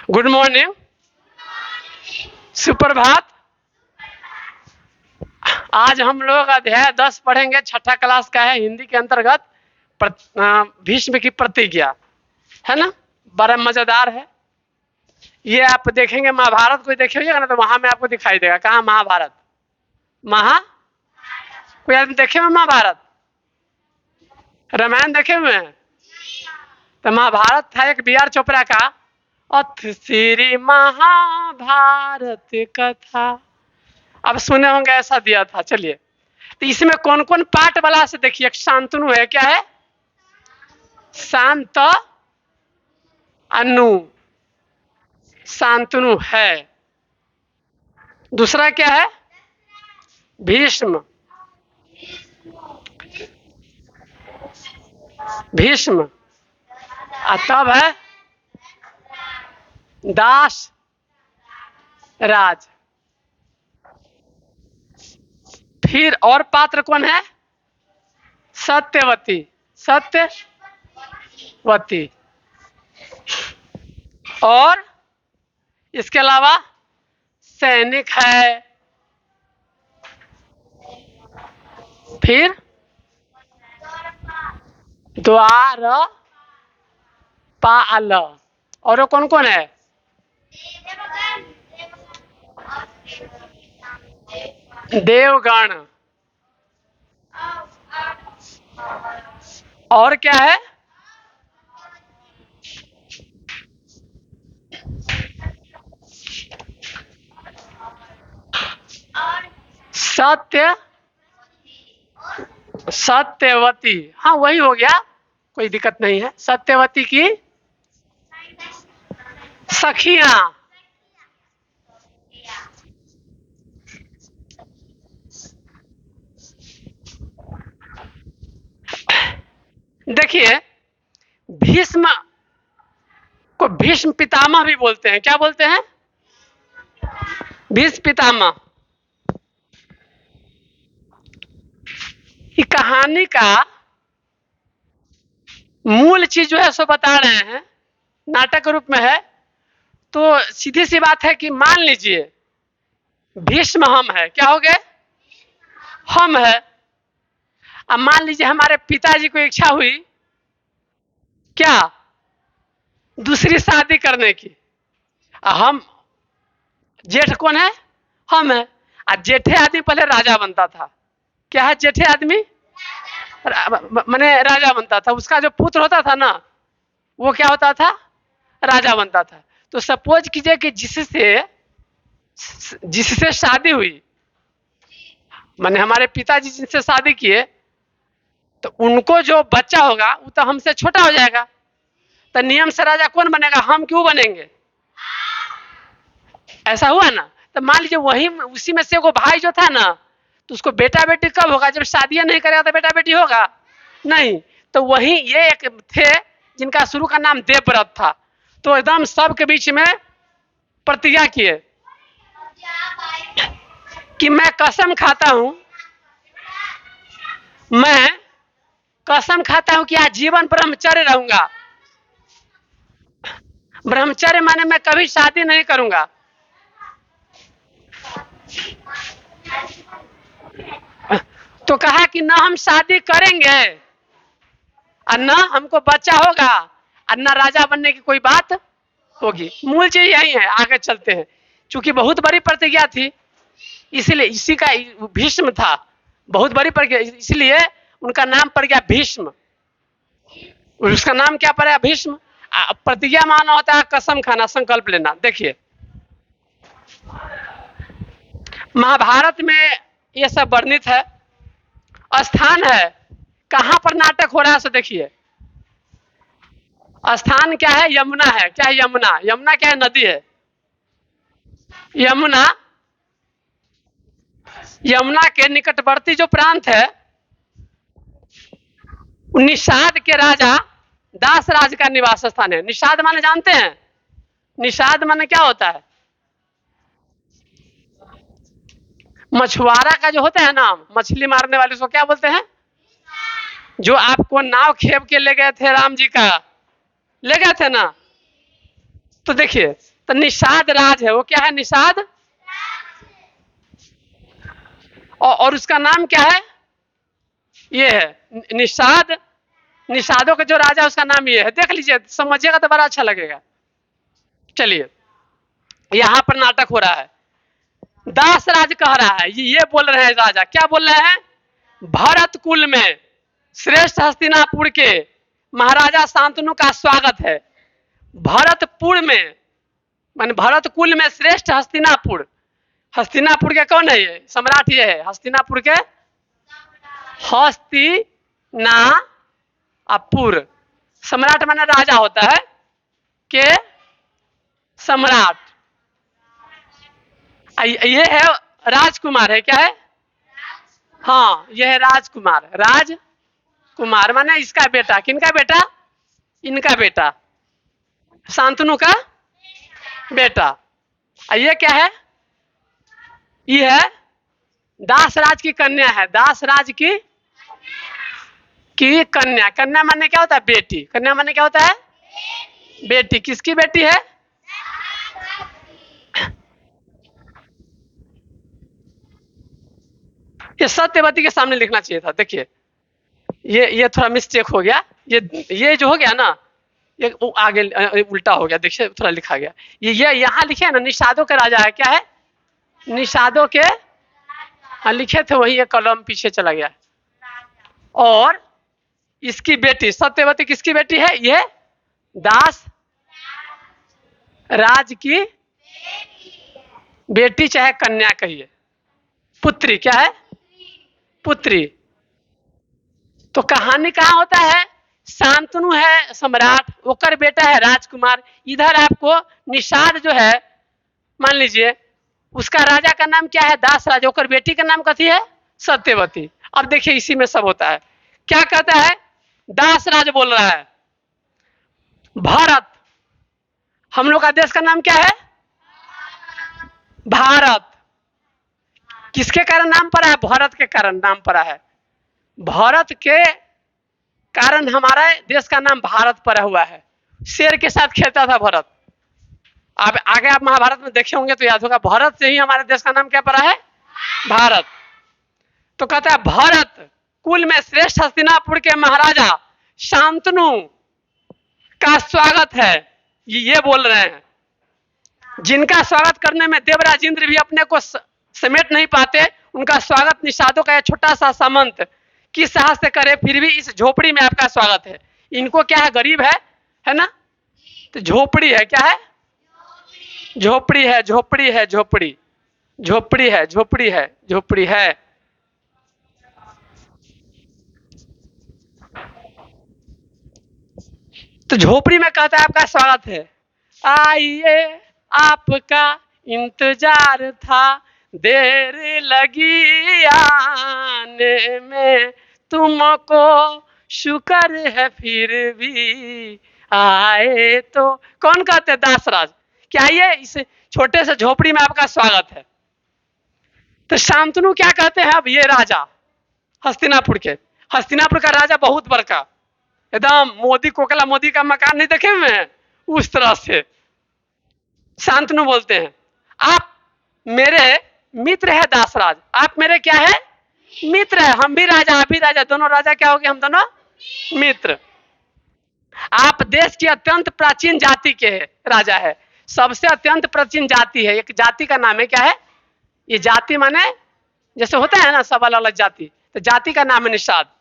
Good morning, सुप्रभात। आज हम लोग अध्याय 10 पढ़ेंगे। छठा क्लास का है, हिंदी के अंतर्गत भीष्म की प्रतिज्ञा है ना। बड़ा मजेदार है ये। आप देखेंगे महाभारत कोई देखे होगा ना, तो वहां में आपको दिखाई देगा। कहाँ महाभारत? कोई आदमी देखे हुए महाभारत? रामायण देखे हुए हैं? तो महाभारत था एक बी आर चोपड़ा का। अथ श्री महाभारत कथा, अब सुने होंगे, ऐसा दिया था। चलिए, तो इसमें कौन कौन पाठ वाला से देखिए। एक शांतनु है, क्या है? शांत अनु, शांतनु है। दूसरा क्या है? भीष्म, भीष्म। तब है दास राज। फिर और पात्र कौन है? सत्यवती, सत्यवती। और इसके अलावा सैनिक है। फिर द्वारपाल। और कौन कौन है? देवगण। और क्या है? सत्यवती। हाँ, वही हो गया, कोई दिक्कत नहीं है। सत्यवती की सखियां। देखिए, भीष्म को भीष्म पितामह भी बोलते हैं। क्या बोलते हैं? भीष्म पितामह। ये कहानी का मूल चीज जो है सो बता रहे हैं, नाटक के रूप में है। तो सीधी सी बात है कि मान लीजिए भीष्म हम है। क्या हो गए? हम है। अब मान लीजिए हमारे पिताजी को इच्छा हुई क्या? दूसरी शादी करने की। हम जेठ कौन है? हम है। जेठे आदमी पहले राजा बनता था। क्या है? जेठे आदमी माने राजा बनता था। उसका जो पुत्र होता था ना, वो क्या होता था? राजा बनता था। तो सपोज कीजिए कि जिससे शादी हुई, माने हमारे पिताजी जिनसे शादी किए, तो उनको जो बच्चा होगा वो तो हमसे छोटा हो जाएगा। तो नियम से राजा कौन बनेगा? हम क्यों बनेंगे? ऐसा हुआ ना। तो मान लीजिए वही उसी में से वो भाई जो था ना, तो उसको बेटा बेटी कब होगा? जब शादियां नहीं करेगा तो बेटा बेटी होगा नहीं। तो वही ये एक थे जिनका शुरू का नाम देवव्रत था। तो एकदम सबके बीच में प्रतिज्ञा किए कि मैं कसम खाता हूं, मैं कसम खाता हूं कि आजीवन ब्रह्मचर्य रहूंगा। ब्रह्मचर्य माने मैं कभी शादी नहीं करूंगा। तो कहा कि ना हम शादी करेंगे और न हमको बच्चा होगा और न राजा बनने की कोई बात होगी। मूल चीज यही है। आगे चलते हैं। चूंकि बहुत बड़ी प्रतिज्ञा थी, इसलिए इसी का भीष्म था। बहुत बड़ी प्रतिज्ञा, इसलिए उनका नाम पड़ गया भीष्म। उसका नाम क्या पड़ा? भीष्म। प्रतिज्ञा माना होता है कसम खाना, संकल्प लेना। देखिए, महाभारत में ये सब वर्णित है। स्थान है, कहां पर नाटक हो रहा है? सो देखिए, स्थान क्या है? यमुना है। क्या है? यमुना। यमुना क्या है? नदी है। यमुना, यमुना के निकटवर्ती जो प्रांत है, निषाद के राजा दास राज का निवास स्थान है। निषाद माने जानते हैं? निषाद माने क्या होता है? मछुआरा का जो होता है ना, मछली मारने वाले, उसको क्या बोलते हैं? जो आपको नाव खेप के ले गए थे, राम जी का ले गए थे ना। तो देखिए, तो निषाद राज है, वो क्या है? निषाद। और उसका नाम क्या है? ये है निषाद। निषादों का जो राजा है उसका नाम ये है। देख लीजिए, समझिएगा तो बड़ा अच्छा लगेगा। चलिए, यहां पर नाटक हो रहा है। दास राज कह रहा है, ये बोल रहे हैं राजा, क्या बोल रहे हैं? भरत कुल में श्रेष्ठ हस्तिनापुर के महाराजा शांतनु का स्वागत है। भरतपुर में मान भरत कुल में श्रेष्ठ हस्तिनापुर। हस्तिनापुर के कौन है? ये सम्राट ये है हस्तिनापुर के। हस्तिनापुर सम्राट माने राजा होता है, के सम्राट। ये है राजकुमार है, क्या है? हाँ, यह है राजकुमार। राजकुमार माने इसका बेटा। किनका बेटा? इनका बेटा, शांतनु का बेटा। ये क्या है? ये है दासराज की कन्या है। दासराज की कन्या। कन्या माने क्या होता है? बेटी। कन्या माने क्या होता है? बेटी। किसकी बेटी है? ये सत्यवती के सामने लिखना चाहिए था। देखिए, ये थोड़ा मिस्टेक हो गया। ये जो हो गया ना, ये आगे उल्टा हो गया। देखिए, थोड़ा लिखा गया। ये यहाँ लिखे है ना, निषादों का राजा है। क्या है? निषादों के। हाँ, लिखे थे वही, ये कलम पीछे चला गया। और इसकी बेटी सत्यवती किसकी बेटी है? ये दास राज की बेटी, चाहे कन्या कहिए, पुत्री। क्या है? पुत्री। तो कहानी कहाँ होता है? शांतनु है सम्राट, ओकर बेटा है राजकुमार। इधर आपको निषाद जो है, मान लीजिए उसका राजा का नाम क्या है? दास राजा। ओकर बेटी का नाम कथी है? सत्यवती। अब देखिए, इसी में सब होता है। क्या कहता है? दास राज बोल रहा है, भारत, हम लोग का देश का नाम क्या है? भारत। किसके कारण नाम पड़ा है? भारत के कारण नाम पड़ा है। भारत के कारण हमारा देश का नाम भारत पड़ा हुआ है। शेर के साथ खेलता था भारत। अब आगे आप महाभारत में देखे होंगे तो याद होगा, भारत से ही हमारे देश का नाम क्या पड़ा है? भारत। तो कहता है भारत कुल में श्रेष्ठ हस्तिनापुर के महाराजा शांतनु का स्वागत है। ये बोल रहे हैं, जिनका स्वागत करने में देवराज इंद्र भी अपने को समेट नहीं पाते, उनका स्वागत निषादों का छोटा सा सामंत किस साहस से करे, फिर भी इस झोपड़ी में आपका स्वागत है। इनको क्या है? गरीब है ना, तो झोपड़ी है। क्या है? झोपड़ी है, झोपड़ी है, झोपड़ी, झोपड़ी है, झोपड़ी है, झोपड़ी है। तो झोपड़ी में कहता है आपका स्वागत है। आइए, आपका इंतजार था, देर लगी आने में, तुमको शुक्र है फिर भी आए। तो कौन कहते हैं? दासराज। क्या ये इस छोटे से झोपड़ी में आपका स्वागत है? तो शांतनु क्या कहते हैं? अब ये राजा हस्तिनापुर के, हस्तिनापुर का राजा बहुत बड़का, एकदम मोदी कोकला मोदी का मकान नहीं देखे हुए हैं, उस तरह से। शांतनु बोलते हैं, आप मेरे मित्र है दासराज। आप मेरे क्या है? मित्र है। हम भी राजा, आप भी राजा, दोनों राजा क्या हो गए? हम दोनों मित्र। आप देश की अत्यंत प्राचीन जाति के राजा है। सबसे अत्यंत प्राचीन जाति है। एक जाति का नाम है, क्या है? ये जाति माने जैसे होता है ना सब अलग अलग जाति, तो जाति का नाम है निषाद।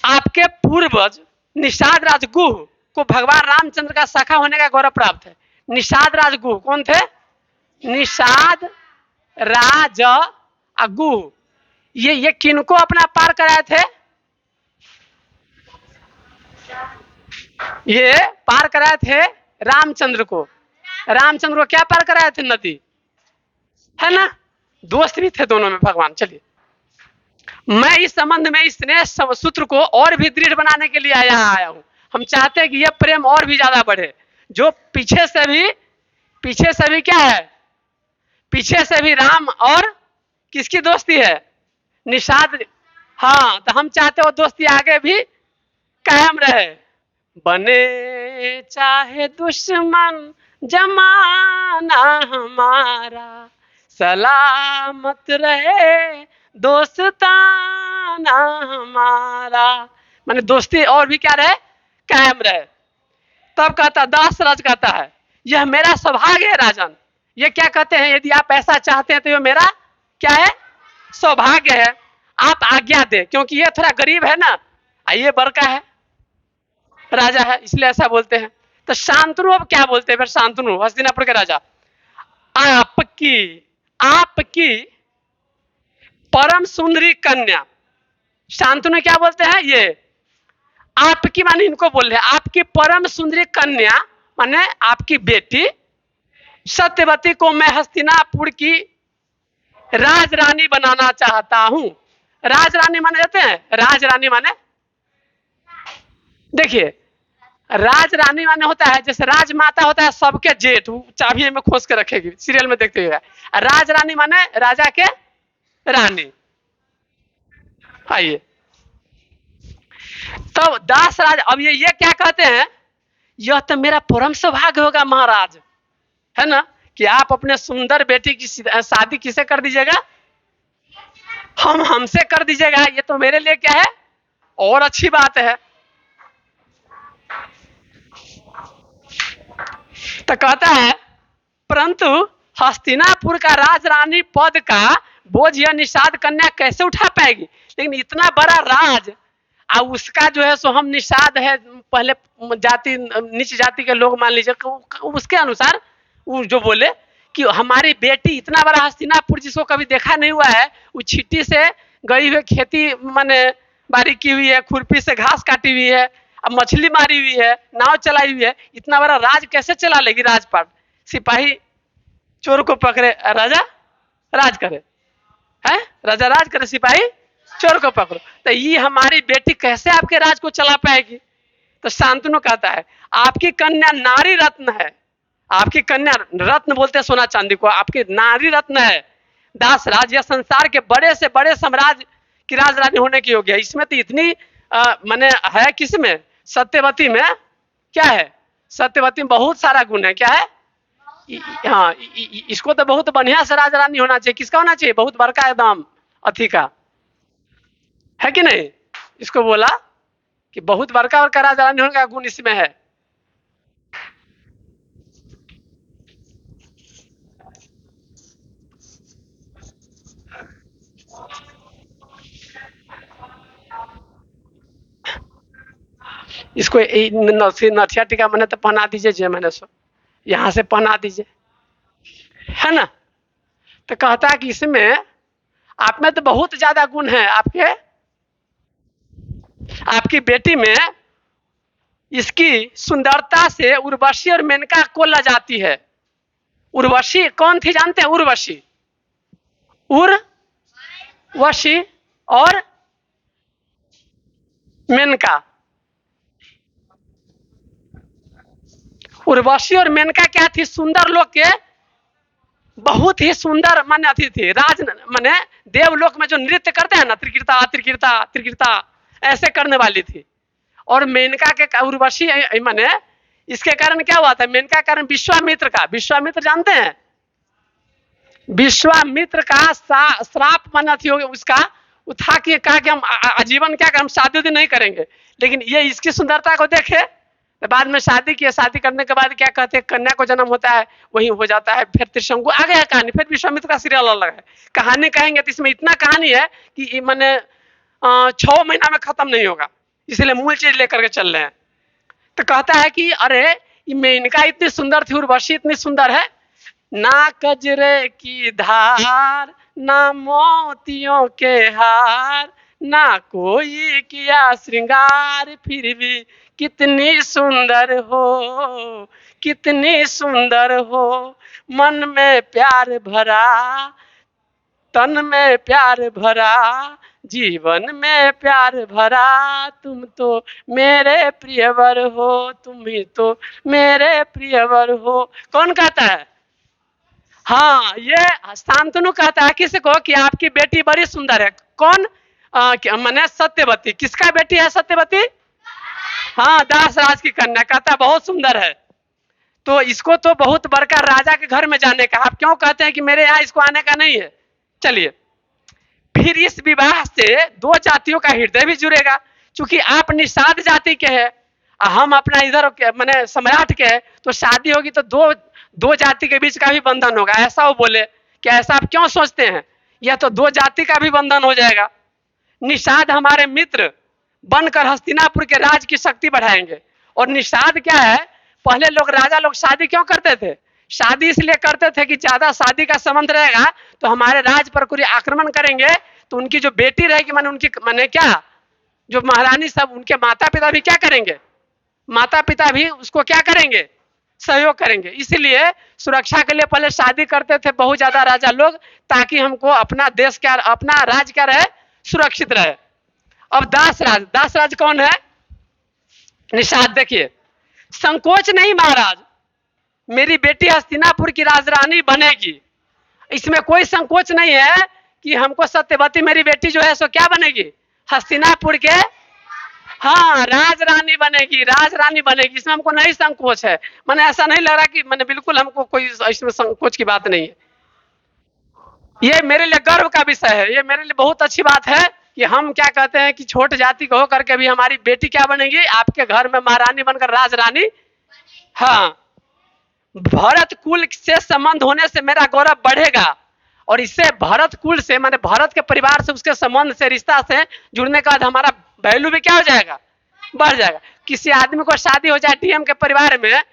आपके पूर्वज निषाद राजगुह को भगवान रामचंद्र का सखा होने का गौरव प्राप्त है। निषाद राजगुह कौन थे? निषाद राज गुह। ये किनको अपना पार कराए थे? ये पार कराए थे रामचंद्र को। रामचंद्र को क्या पार कराए थे? नदी, है ना। दोस्त भी थे दोनों में भगवान। चलिए, मैं इस संबंध में इस स्नेह सूत्र को और भी दृढ़ बनाने के लिए आया हूं। हम चाहते हैं कि यह प्रेम और भी ज्यादा बढ़े। जो पीछे से भी क्या है? पीछे से भी राम और किसकी दोस्ती है? निषाद। हाँ, तो हम चाहते हो दोस्ती आगे भी कायम रहे। बने चाहे दुश्मन जमाना हमारा सलामत रहे, दोस्ताना हमारा, माने दोस्ती और भी क्या रहे, कायम रहे। तब कहता दास राज कहता है यह मेरा सौभाग्य है राजन। ये क्या कहते हैं, यदि आप ऐसा चाहते हैं तो ये मेरा क्या है, सौभाग्य है। आप आज्ञा दे, क्योंकि ये थोड़ा गरीब है ना, ये बड़का है, राजा है, इसलिए ऐसा बोलते हैं। तो शांतनु अब क्या बोलते हैं फिर, शांतनु हस्तिनापुर के राजा, आपकी आपकी परम सुंदरी कन्या। शांतनु क्या बोलते हैं, ये आपकी माने इनको बोल रहे हैं, आपकी परम सुंदरी कन्या माने आपकी बेटी सत्यवती को मैं हस्तिनापुर की राजरानी बनाना चाहता हूं। राजरानी माने जाते हैं, राजरानी माने देखिए, राजरानी माने होता है जैसे राजमाता होता है सबके जेठ, चाबी में खोस के रखेगी, सीरियल में देखते हुए। राजरानी माने राजा के रानी। आइए तब दास राज, अब ये क्या कहते हैं, यह तो मेरा परम सौभाग्य होगा महाराज, है ना, कि आप अपने सुंदर बेटी की शादी किसे कर दीजिएगा, हमसे कर दीजिएगा, ये तो मेरे लिए क्या है, और अच्छी बात है। तो कहता है परंतु हस्तिनापुर का राजरानी पद का बोझ यह निषाद कन्या कैसे उठा पाएगी। लेकिन इतना बड़ा राज, और उसका जो है सो हम निषाद है, पहले जाति नीच जाति के लोग मान लीजिए, उसके अनुसार वो जो बोले कि हमारी बेटी इतना बड़ा हस्तिनापुर जिसको कभी देखा नहीं हुआ है, वो छिट्टी से गई हुई खेती माने बारी की हुई है, खुरपी से घास काटी हुई है, अब मछली मारी हुई है, नाव चलाई हुई है, इतना बड़ा राज कैसे चला लेगी, राजपाट सिपाही चोर को पकड़े राजा राज करे, है राजा राज करे, सिपाही चोर को पकड़ो, तो ये हमारी बेटी कैसे आपके राज को चला पाएगी। तो शांतनु कहता है आपकी कन्या नारी रत्न है, आपकी कन्या, रत्न बोलते हैं सोना चांदी को, आपकी नारी रत्न है, दास राज यह संसार के बड़े से बड़े साम्राज्य की राजरानी होने की योग्य है। इसमें तो इतनी माने है, किसमें, सत्यवती में क्या है, सत्यवती में बहुत सारा गुण है, क्या है, हाँ, इसको तो बहुत बढ़िया से राजरानी होना चाहिए। किसका होना चाहिए, बहुत बड़का एकदम अथी का, है कि नहीं। इसको बोला कि बहुत बड़का बड़का राजरानी होने का गुण इसमें है। इसको नथिया टीका मैंने तो पहना दीजिए, जे मैंने सो यहाँ से पहना दीजिए, है ना। तो कहता है कि इसमें आप में तो बहुत ज्यादा गुण है, आपकी बेटी में इसकी सुंदरता से उर्वशी और मेनका को ला जाती है। उर्वशी कौन थी जानते हैं, उर्वशी, उर्वशी और मेनका। उर्वशी और मेनका क्या थी, सुंदर लोग के बहुत ही सुंदर माने अथी थी, राज माने देवलोक में जो नृत्य करते हैं ना, त्रिकीर्ता त्रिकीर्ता त्रिकीर्ता ऐसे करने वाली थी। और मेनका के उर्वशी माने इसके कारण क्या हुआ था, मेनका के कारण विश्वामित्र का, विश्वामित्र जानते हैं, विश्वामित्र का श्राप माना थी उसका, था कि कहा कि हम आजीवन क्या हम शादी नहीं करेंगे। लेकिन ये इसकी सुंदरता को देखे तो बाद में शादी किया, शादी करने के बाद क्या कहते हैं, कन्या को जन्म होता है, वही हो जाता है। फिर त्रिशंकु आ गया कहानी, फिर विश्वामित्र का सीरियल अलग है। कहानी कहेंगे तो इसमें इतना कहानी है कि मैंने 6 महीना में खत्म नहीं होगा, इसलिए मूल चीज लेकर के चल रहे हैं। तो कहता है कि अरे मेनका इतनी सुंदर थी, उर्वशी इतनी सुंदर है, ना कजरे की धार, ना मोतियों के हार, ना कोई किया श्रृंगार, फिर भी कितनी सुंदर हो, कितनी सुंदर हो, मन में प्यार भरा, तन में प्यार भरा, जीवन में प्यार भरा, तुम तो मेरे प्रियवर हो, तुम ही तो मेरे प्रियवर हो। कौन कहता है, हाँ ये शांतनु कहता है किसको, कि आपकी बेटी बड़ी सुंदर है। कौन, मैंने सत्यवती, किसका बेटी है सत्यवती, हाँ दास राज की कन्या। कहता है बहुत सुंदर है। तो इसको तो बहुत बड़का राजा के घर में जाने का, आप क्यों कहते हैं कि मेरे यहाँ इसको आने का नहीं है? चलिए, फिर इस विवाह से दो जातियों का हृदय भी जुड़ेगा। चूंकि आप निषाद जाति के हैं, हम अपना इधर मैंने सम्राट के हैं, तो शादी होगी तो दो दो जाति के बीच का भी बंधन होगा, ऐसा वो बोले। क्या ऐसा आप क्यों सोचते हैं? यह तो दो जाति का भी बंधन हो जाएगा। निषाद हमारे मित्र बनकर हस्तिनापुर के राज की शक्ति बढ़ाएंगे। और निषाद क्या है, पहले लोग राजा लोग शादी क्यों करते थे? शादी इसलिए करते थे कि ज्यादा शादी का संबंध रहेगा तो हमारे राज पर कोई आक्रमण करेंगे तो उनकी जो बेटी रहेगी, माने उनकी माने क्या, जो महारानी सब, उनके माता पिता भी क्या करेंगे? माता पिता भी उसको क्या करेंगे? सहयोग करेंगे। इसलिए सुरक्षा के लिए पहले शादी करते थे बहुत ज्यादा राजा लोग, ताकि हमको अपना देश क्या, अपना राज क्या रहे, सुरक्षित रहे। अब दासराज, दासराज कौन है? निषाद। देखिए, संकोच नहीं महाराज, मेरी बेटी हस्तिनापुर की राजरानी बनेगी, इसमें कोई संकोच नहीं है कि हमको सत्यवती मेरी बेटी जो है सो क्या बनेगी? हस्तिनापुर के, हाँ, राजरानी बनेगी, राजरानी बनेगी। इसमें हमको नहीं संकोच है। मैंने ऐसा नहीं लग रहा कि मैंने, बिल्कुल हमको कोई इसमें संकोच की बात नहीं है। ये मेरे लिए गर्व का विषय है, ये मेरे लिए बहुत अच्छी बात है कि हम क्या कहते हैं कि छोट जाति को होकर के भी हमारी बेटी क्या बनेगी? आपके घर में महारानी बनकर राजरानी। हाँ, भरत कुल से संबंध होने से मेरा गौरव बढ़ेगा, और इससे भरत कुल से, माने भरत के परिवार से, उसके संबंध से, रिश्ता से जुड़ने के बाद हमारा वैल्यू भी क्या हो जाएगा? बढ़ जाएगा। किसी आदमी को शादी हो जाए डीएम के परिवार में,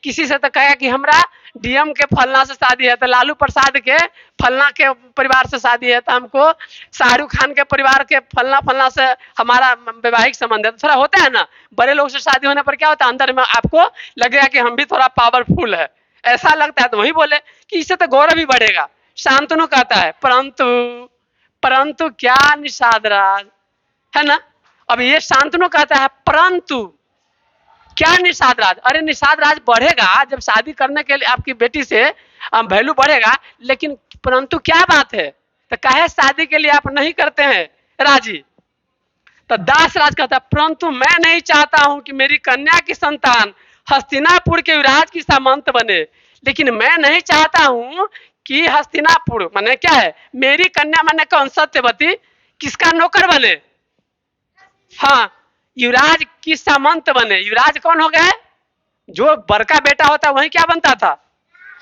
किसी से तो कहेगा कि हमरा डीएम के फलना से शादी है, तो लालू प्रसाद के फलना के परिवार से शादी है, तो हमको शाहरुख खान के परिवार के फलना फलना से हमारा वैवाहिक संबंध है। तो थोड़ा होता है ना, बड़े लोग से शादी होने पर क्या होता है, अंदर में आपको लगेगा कि हम भी थोड़ा पावरफुल है, ऐसा लगता है। तो वही बोले कि इससे तो गौरव भी बढ़ेगा। शांतनु कहता है परंतु, परंतु क्या निषाद राज, है ना? अब ये शांतनु कहता है परंतु क्या निषाद राज? अरे निषाद राज बढ़ेगा जब शादी करने के लिए आपकी बेटी से वैल्यू बढ़ेगा, लेकिन परंतु क्या बात है? तो कहे शादी के लिए आप नहीं करते हैं राजी? तो दासराज कहता है परंतु मैं नहीं चाहता हूं कि मेरी कन्या की संतान हस्तिनापुर के युवराज की सामंत बने, लेकिन मैं नहीं चाहता हूं कि हस्तिनापुर माने क्या है, मेरी कन्या माने कौन? सत्यवती किसका नौकर बने? हाँ, युवराज की सामंत बने। युवराज कौन हो गए? जो बड़का बेटा होता वही क्या बनता था?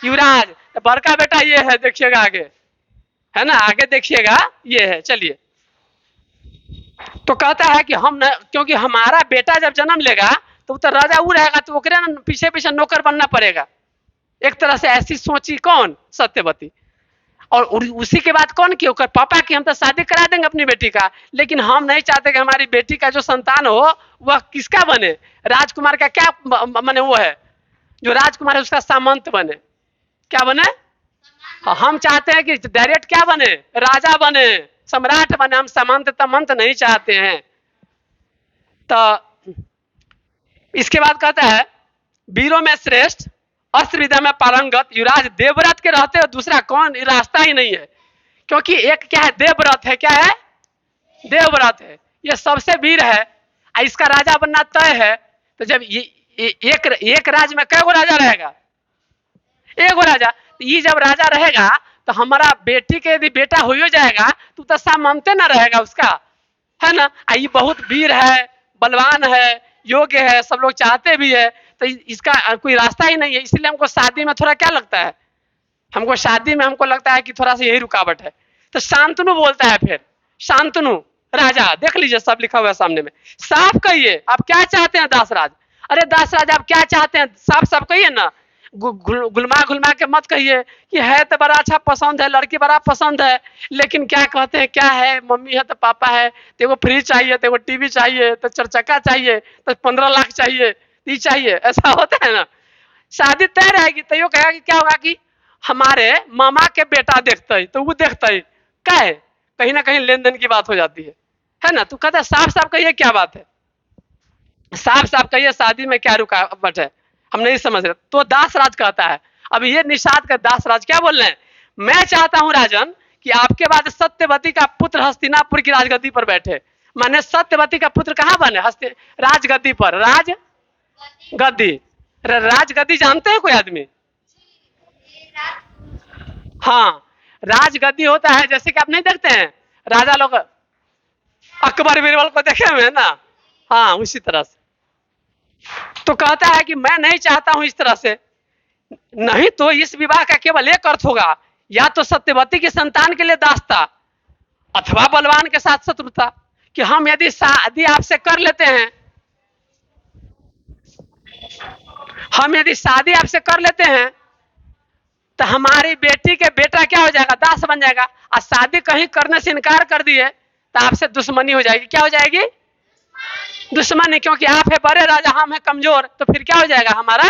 युवराज। तो बड़का बेटा ये है, देखिएगा आगे, है ना, आगे देखिएगा, ये है। चलिए, तो कहता है कि हम न, क्योंकि हमारा बेटा जब जन्म लेगा तो राजा वो रहेगा, तो ओकरे पीछे पीछे नौकर बनना पड़ेगा। एक तरह से ऐसी सोची कौन? सत्यवती। और उसी के बाद कौन की? ओकर पापा की। हम तो शादी करा देंगे अपनी बेटी का, लेकिन हम नहीं चाहते कि हमारी बेटी का जो संतान हो वह किसका बने? राजकुमार का क्या माने, वो है जो राजकुमार है उसका सामंत बने। क्या बने? हम चाहते हैं कि डायरेक्ट क्या बने? राजा बने, सम्राट बने। हम सामंत तमंत नहीं चाहते हैं। तो इसके बाद कहता है वीरों में श्रेष्ठ, अस्त्र विद्या में पारंगत युवराज देवव्रत के रहते हो दूसरा कौन? रास्ता ही नहीं है। क्योंकि एक क्या है? देवव्रत है। क्या है? देवव्रत है। ये सबसे वीर है, इसका राजा बनना तय है। तो जब ये एक राज्य में कई गो राजा रहेगा? एक गो राजा। ये जब राजा रहेगा तो हमारा बेटी के यदि बेटा हो जाएगा तो सामंते ना रहेगा उसका, है ना? ये बहुत वीर है, बलवान है, योग्य है, सब लोग चाहते भी है। तो इसका कोई रास्ता ही नहीं है। इसलिए हमको शादी में थोड़ा क्या लगता है? हमको शादी में हमको लगता है कि थोड़ा सा यही रुकावट है। तो शांतनु बोलता है, फिर शांतनु राजा, देख लीजिए सब लिखा हुआ है सामने में। साफ कहिए आप क्या चाहते हैं दासराज? अरे दासराज आप क्या चाहते हैं? साफ साफ कहिए ना, गुलमा गुलमा के मत कहिए कि है तो बड़ा अच्छा पसंद है, लड़की बड़ा पसंद है, लेकिन क्या कहते हैं, क्या है, मम्मी है तो पापा है, तो वो फ्रिज चाहिए, तो वो टीवी चाहिए, तो चरचक्का चाहिए, तो 15 लाख चाहिए, ये चाहिए। ऐसा होता है ना? शादी तय रहेगी तो यो कहेगा कि क्या होगा कि हमारे मामा के बेटा देखते ही, तो वो देखते ही क्या है, कहीं ना कहीं लेन देन की बात हो जाती है ना? तो कहता है साफ साफ कहिए क्या बात है, साफ साफ कहिए शादी में क्या रुकावट है, हम नहीं समझ रहे। तो दासराज कहता है, अब ये निषाद का दासराज क्या बोल रहे हैं? मैं चाहता हूं राजन कि आपके बाद सत्यवती का पुत्र हस्तिनापुर की राजगद्दी पर बैठे। माने सत्यवती का पुत्र कहां बने? राजगद्दी पर, राज गद्दी। राजगद्दी जानते हैं कोई आदमी? हाँ, राजगद्दी होता है जैसे कि आप नहीं देखते हैं राजा लोग अकबर बीरबल को देखे हुए हैं ना, हाँ उसी तरह से। तो कहता है कि मैं नहीं चाहता हूं इस तरह से, नहीं तो इस विवाह का केवल एक अर्थ होगा, या तो सत्यवती की संतान के लिए दासता अथवा बलवान के साथ शत्रुता। कि हम यदि शादी आपसे कर लेते हैं, हम यदि शादी आपसे कर लेते हैं तो हमारी बेटी के बेटा क्या हो जाएगा, दास बन जाएगा। और शादी कहीं करने से इनकार कर दिए तो आपसे दुश्मनी हो जाएगी। क्या हो जाएगी? दुश्मनी, क्योंकि आप है बड़े राजा, हम है कमजोर, तो फिर क्या हो जाएगा हमारा,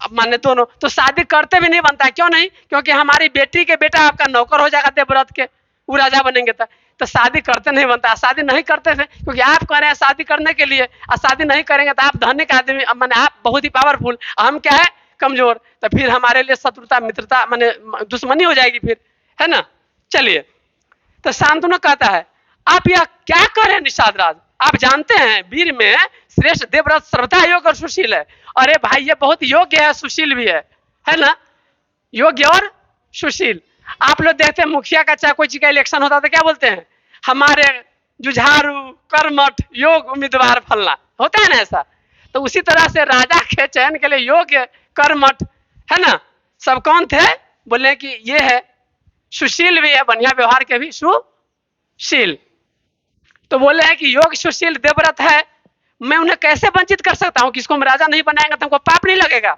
अब माने दोनों तो शादी करते भी नहीं बनता है। क्यों नहीं? क्योंकि हमारी बेटी के बेटा आपका नौकर हो जाएगा देवव्रत के, वो राजा बनेंगे। तो शादी करते नहीं बनता, शादी नहीं करते थे क्योंकि आप कह रहे हैं शादी करने के लिए, और शादी नहीं करेंगे तो आप धनिक आदमी, माने आप बहुत ही पावरफुल, हम क्या है कमजोर, तो फिर हमारे लिए शत्रुता मित्रता माने दुश्मनी हो जाएगी फिर, है ना। चलिए, तो शांतनु कहता है आप यह क्या करें निषाद राज, आप जानते हैं वीर में श्रेष्ठ देवव्रत सर्वथा योग्य और सुशील है। अरे भाई ये बहुत योग्य है, सुशील भी है ना, योग्य और सुशील। आप लोग देखते हैं मुखिया का चाहे कोई चीज का इलेक्शन होता तो क्या बोलते हैं, हमारे जुझारू कर्मठ योग उम्मीदवार फलना, होता है ना ऐसा। तो उसी तरह से राजा के चयन के लिए योग्य कर्मठ, है ना, सब कौन थे, बोले कि ये है, सुशील भी है, बढ़िया व्यवहार के भी सुशील। तो बोले हैं कि योग सुशील देवव्रत है, मैं उन्हें कैसे वंचित कर सकता हूं, किसको हम राजा नहीं बनाएंगे तो हमको पाप नहीं लगेगा।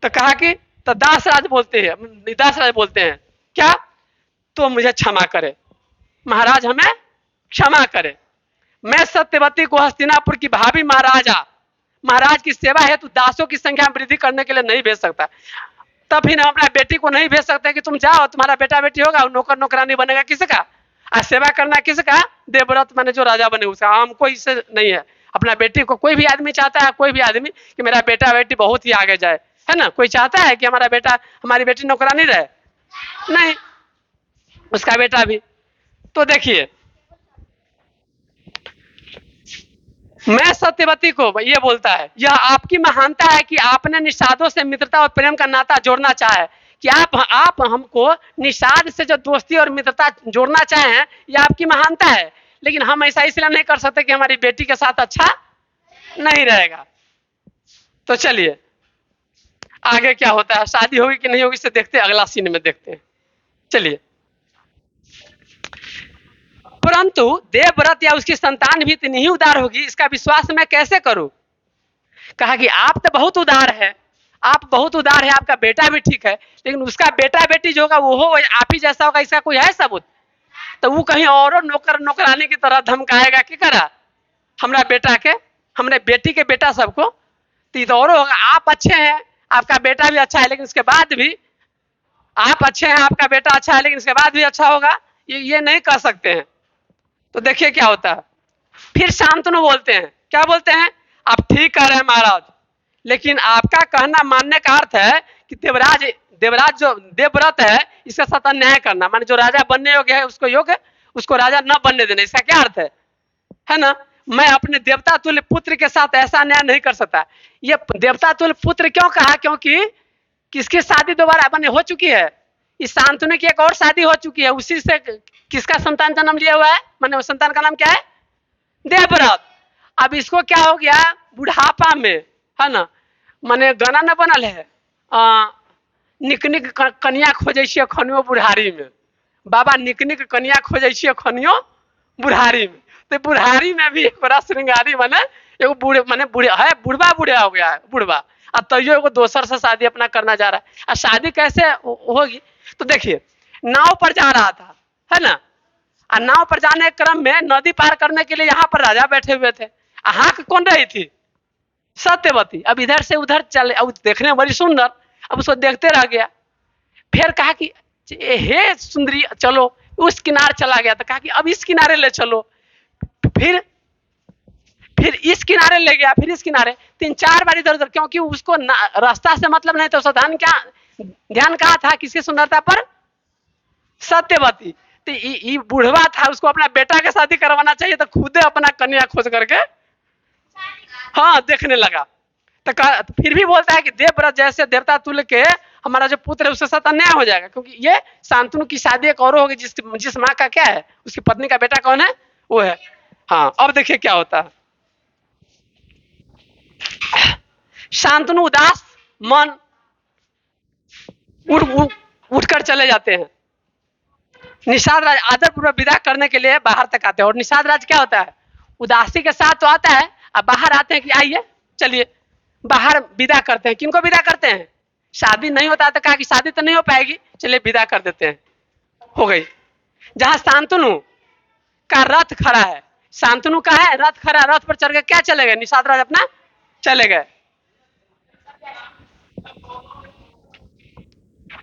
तो कहा कि तो दासराज बोलते हैं, दासराज बोलते हैं क्या, तो मुझे क्षमा करे महाराज, हमें क्षमा करे। मैं सत्यवती को हस्तिनापुर की भाभी महाराज की सेवा हेतु दासों की संख्या में वृद्धि करने के लिए नहीं भेज सकता। तब फिर हम अपना बेटी को नहीं भेज सकते कि तुम जाओ, तुम्हारा बेटा बेटी होगा, नौकर नौकरानी बनेगा किसका, और सेवा करना किसका, देवव्रत माने जो राजा बने उसका। हम कोई इससे नहीं है, अपना बेटी को कोई भी आदमी चाहता है, कोई भी आदमी कि मेरा बेटा बेटी बहुत ही आगे जाए, है ना। कोई चाहता है कि हमारा बेटा हमारी बेटी नौकरानी रहे, नहीं, उसका बेटा भी। तो देखिए, मैं सत्यवती को ये बोलता है, यह आपकी महानता है कि आपने निषादों से मित्रता और प्रेम का नाता जोड़ना चाहे, कि आप हमको निषाद से जो दोस्ती और मित्रता जोड़ना चाहे हैं, यह आपकी महानता है। लेकिन हम ऐसा इसलिए नहीं कर सकते कि हमारी बेटी के साथ अच्छा नहीं रहेगा। तो चलिए आगे क्या होता है, शादी होगी कि नहीं होगी इसे देखते हैं, अगला सीन में देखते हैं। चलिए, परंतु देवव्रत या उसकी संतान भी इतनी ही उदार होगी, इसका विश्वास मैं कैसे करूं। कहा कि आप तो बहुत उदार है, आप बहुत उदार है, आपका बेटा भी ठीक है, लेकिन उसका बेटा बेटी जो होगा वो हो आप ही जैसा होगा, इसका कोई है सबूत। तो वो कहीं और नौकर नौकरानी की तरह धमकाएगा कि करा हमारा बेटा के, हमारे बेटी के बेटा सबको, तो और होगा। आप अच्छे हैं, आपका बेटा भी अच्छा है, लेकिन उसके बाद भी आप अच्छे हैं, आपका बेटा अच्छा है, लेकिन इसके बाद भी अच्छा होगा, ये नहीं कह सकते हैं। तो देखिए क्या होता है, फिर शांतनु बोलते हैं, क्या बोलते हैं, आप ठीक कह रहे हैं महाराज, लेकिन आपका कहना मानने का अर्थ है कि देवराज जो देवव्रत है इसके साथ अन्याय करना, माने जो राजा बनने योग्य है उसको योग्य, उसको राजा न बनने देना, इसका क्या अर्थ है ना। मैं अपने देवता तुल्य पुत्र के साथ ऐसा अन्याय नहीं कर सकता। ये देवता तुल्य पुत्र क्यों कहा, क्योंकि किसकी शादी दोबारा बने हो चुकी है, इस शांतनु की एक और शादी हो चुकी है, उसी से किसका संतान जन्म लिया हुआ है, माने उस संतान का नाम क्या है, देवव्रत। अब इसको क्या हो गया, बुढ़ापा में, है ना, माने गाना न बनल है, निक निक कन्या खोजे छियै खनियो बुढ़ारी में, बाबा निक निक कन्या खोजे छियै खनियो बुढ़ारी में। तो बुढ़ारी में भी एक बड़ा श्रृंगारी माने एगो बूढ़े माने बूढ़े है, बुढ़वा बुढ़ा हो गया है, बुढ़वा, और तैयो एगो दोसर से शादी अपना करना जा रहा है। और शादी कैसे होगी, तो देखिए नाव पर जा रहा था, है ना, और नाव पर जाने के क्रम में नदी पार करने के लिए यहाँ पर राजा बैठे हुए थे, हाँक कौन रही थी, सत्यवती। अब इधर से उधर चले, अब देखने में बड़ी सुंदर, अब उसको देखते रह गया। फिर कहा कि हे सुंदरी चलो, उस किनारे चला गया, तो कहा कि अब इस किनारे ले चलो, फिर इस किनारे ले गया, फिर इस किनारे, 3-4 बार इधर उधर, क्योंकि उसको रास्ता से मतलब नहीं, तो उसका ध्यान कहाँ था, किसकी सुंदरता पर, सत्यवती। तो ये बुढ़वा था, उसको अपना बेटा के शादी करवाना चाहिए, तो खुदे अपना कन्या खोज करके हाँ देखने लगा। तो फिर भी बोलता है कि देवव्रत जैसे देवता तुल्य के हमारा जो पुत्र है उसके साथ अन्याय हो जाएगा, क्योंकि ये शांतनु की शादी एक और होगी जिस माँ का क्या है, उसकी पत्नी का बेटा कौन है, वो है। हाँ, अब देखिए क्या होता है। शांतनु उदास मन उठकर चले जाते हैं। निषाद राज आदर पूर्वक विदा करने के लिए बाहर तक आते हैं। और निषाद राज क्या होता है, उदासी के साथ तो आता है, अब बाहर आते हैं कि आइए चलिए, बाहर विदा करते हैं। किनको विदा करते हैं, शादी नहीं होता तो कहा कि शादी तो नहीं हो पाएगी, चलिए विदा कर देते हैं, हो गई। जहां शांतनु का रथ खड़ा है, शांतनु का है रथ खड़ा, रथ पर चढ़ के क्या चले गए, निषाद राज अपना चले गए।